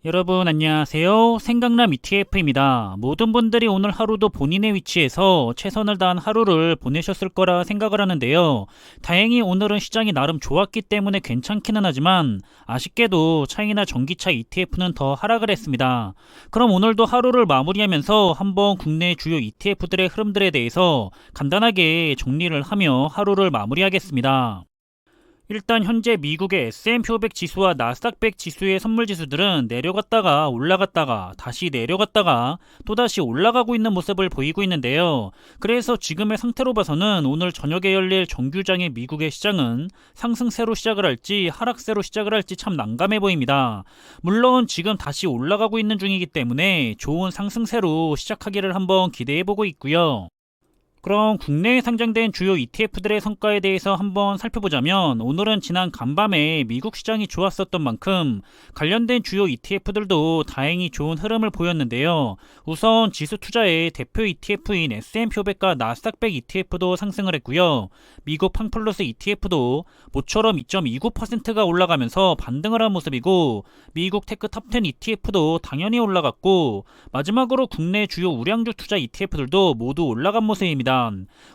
여러분 안녕하세요. 생강남 ETF입니다. 모든 분들이 오늘 하루도 본인의 위치에서 최선을 다한 하루를 보내셨을 거라 생각을 하는데요. 다행히 오늘은 시장이 나름 좋았기 때문에 괜찮기는 하지만 아쉽게도 차이나 전기차 ETF는 더 하락을 했습니다. 그럼 오늘도 하루를 마무리하면서 한번 국내 주요 ETF들의 흐름들에 대해서 간단하게 정리를 하며 하루를 마무리하겠습니다. 일단 현재 미국의 S&P 500 지수와 나스닥 100 지수의 선물 지수들은 내려갔다가 올라갔다가 다시 내려갔다가 또다시 올라가고 있는 모습을 보이고 있는데요. 그래서 지금의 상태로 봐서는 오늘 저녁에 열릴 정규장의 미국의 시장은 상승세로 시작을 할지 하락세로 시작을 할지 참 난감해 보입니다. 물론 지금 다시 올라가고 있는 중이기 때문에 좋은 상승세로 시작하기를 한번 기대해 보고 있고요. 그럼 국내에 상장된 주요 ETF들의 성과에 대해서 한번 살펴보자면 오늘은 지난 간밤에 미국 시장이 좋았었던 만큼 관련된 주요 ETF들도 다행히 좋은 흐름을 보였는데요. 우선 지수 투자의 대표 ETF인 S&P 500과 나스닥 100 ETF도 상승을 했고요. 미국 팡플러스 ETF도 모처럼 2.29%가 올라가면서 반등을 한 모습이고 미국 테크 탑10 ETF도 당연히 올라갔고 마지막으로 국내 주요 우량주 투자 ETF들도 모두 올라간 모습입니다.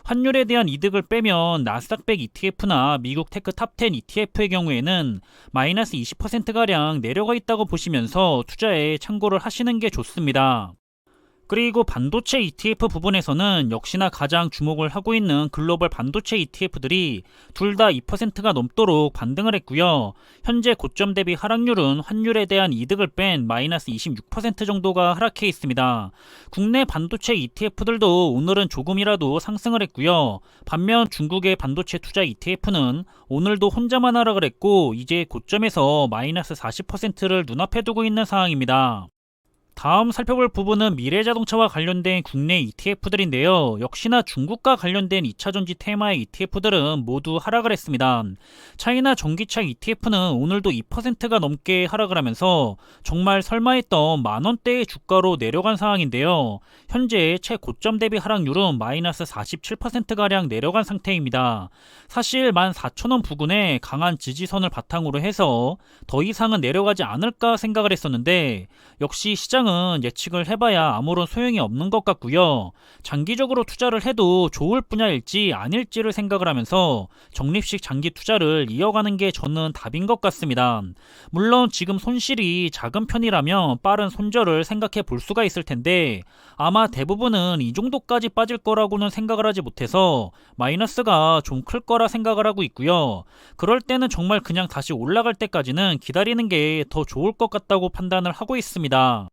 환율에 대한 이득을 빼면 나스닥 100 ETF나 미국 테크 탑10 ETF의 경우에는 마이너스 20%가량 내려가 있다고 보시면서 투자에 참고를 하시는 게 좋습니다. 그리고 반도체 ETF 부분에서는 역시나 가장 주목을 하고 있는 글로벌 반도체 ETF들이 둘 다 2%가 넘도록 반등을 했고요. 현재 고점 대비 하락률은 환율에 대한 이득을 뺀 마이너스 26% 정도가 하락해 있습니다. 국내 반도체 ETF들도 오늘은 조금이라도 상승을 했고요. 반면 중국의 반도체 투자 ETF는 오늘도 혼자만 하락을 했고 이제 고점에서 마이너스 40%를 눈앞에 두고 있는 상황입니다. 다음 살펴볼 부분은 미래자동차와 관련된 국내 ETF들인데요. 역시나 중국과 관련된 2차전지 테마의 ETF들은 모두 하락을 했습니다. 차이나 전기차 ETF는 오늘도 2%가 넘게 하락을 하면서 정말 설마했던 만원대의 주가로 내려간 상황인데요. 현재 최고점 대비 하락률은 마이너스 47%가량 내려간 상태입니다. 사실 14,000원 부근에 강한 지지선을 바탕으로 해서 더 이상은 내려가지 않을까 생각을 했었는데 역시 시장은 예측을 해봐야 아무런 소용이 없는 것 같고요. 장기적으로 투자를 해도 좋을 분야일지 아닐지를 생각을 하면서 적립식 장기 투자를 이어가는 게 저는 답인 것 같습니다. 물론 지금 손실이 작은 편이라면 빠른 손절을 생각해 볼 수가 있을 텐데 아마 대부분은 이 정도까지 빠질 거라고는 생각을 하지 못해서 마이너스가 좀 클 거라 생각을 하고 있고요. 그럴 때는 정말 그냥 다시 올라갈 때까지는 기다리는 게 더 좋을 것 같다고 판단을 하고 있습니다.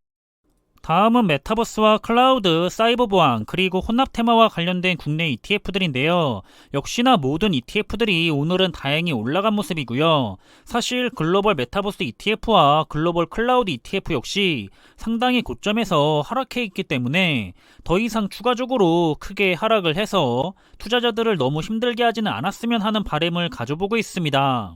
다음은 메타버스와 클라우드, 사이버 보안, 그리고 혼합 테마와 관련된 국내 ETF들인데요. 역시나 모든 ETF들이 오늘은 다행히 올라간 모습이고요. 사실 글로벌 메타버스 ETF와 글로벌 클라우드 ETF 역시 상당히 고점에서 하락해 있기 때문에 더 이상 추가적으로 크게 하락을 해서 투자자들을 너무 힘들게 하지는 않았으면 하는 바람을 가져보고 있습니다.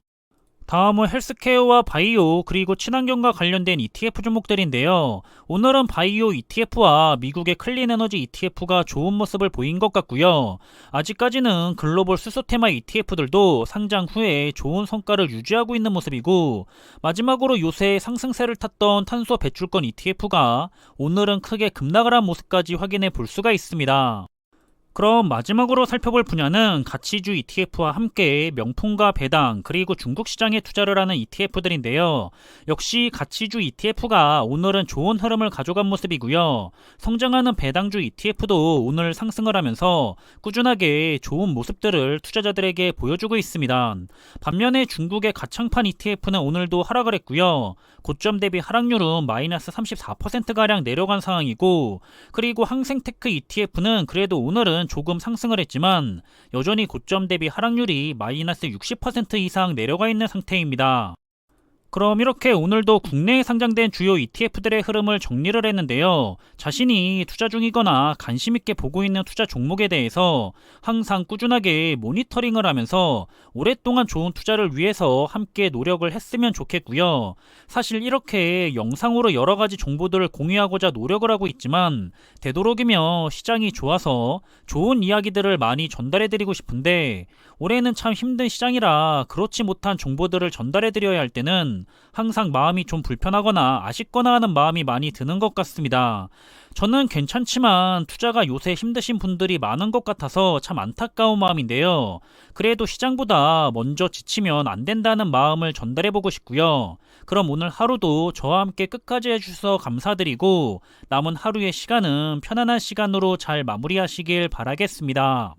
다음은 헬스케어와 바이오 그리고 친환경과 관련된 ETF 종목들인데요. 오늘은 바이오 ETF와 미국의 클린에너지 ETF가 좋은 모습을 보인 것 같고요. 아직까지는 글로벌 수소 테마 ETF들도 상장 후에 좋은 성과를 유지하고 있는 모습이고 마지막으로 요새 상승세를 탔던 탄소 배출권 ETF가 오늘은 크게 급락을 한 모습까지 확인해 볼 수가 있습니다. 그럼 마지막으로 살펴볼 분야는 가치주 ETF와 함께 명품과 배당 그리고 중국 시장에 투자를 하는 ETF들인데요. 역시 가치주 ETF가 오늘은 좋은 흐름을 가져간 모습이고요. 성장하는 배당주 ETF도 오늘 상승을 하면서 꾸준하게 좋은 모습들을 투자자들에게 보여주고 있습니다. 반면에 중국의 가창판 ETF는 오늘도 하락을 했고요. 고점 대비 하락률은 마이너스 34%가량 내려간 상황이고 그리고 항생테크 ETF는 그래도 오늘은 조금 상승을 했지만 여전히 고점 대비 하락률이 마이너스 60% 이상 내려가 있는 상태입니다. 그럼 이렇게 오늘도 국내에 상장된 주요 ETF들의 흐름을 정리를 했는데요. 자신이 투자 중이거나 관심 있게 보고 있는 투자 종목에 대해서 항상 꾸준하게 모니터링을 하면서 오랫동안 좋은 투자를 위해서 함께 노력을 했으면 좋겠고요. 사실 이렇게 영상으로 여러 가지 정보들을 공유하고자 노력을 하고 있지만 되도록이면 시장이 좋아서 좋은 이야기들을 많이 전달해 드리고 싶은데 올해는 참 힘든 시장이라 그렇지 못한 정보들을 전달해드려야 할 때는 항상 마음이 좀 불편하거나 아쉽거나 하는 마음이 많이 드는 것 같습니다. 저는 괜찮지만 투자가 요새 힘드신 분들이 많은 것 같아서 참 안타까운 마음인데요. 그래도 시장보다 먼저 지치면 안 된다는 마음을 전달해보고 싶고요. 그럼 오늘 하루도 저와 함께 끝까지 해주셔서 감사드리고 남은 하루의 시간은 편안한 시간으로 잘 마무리하시길 바라겠습니다.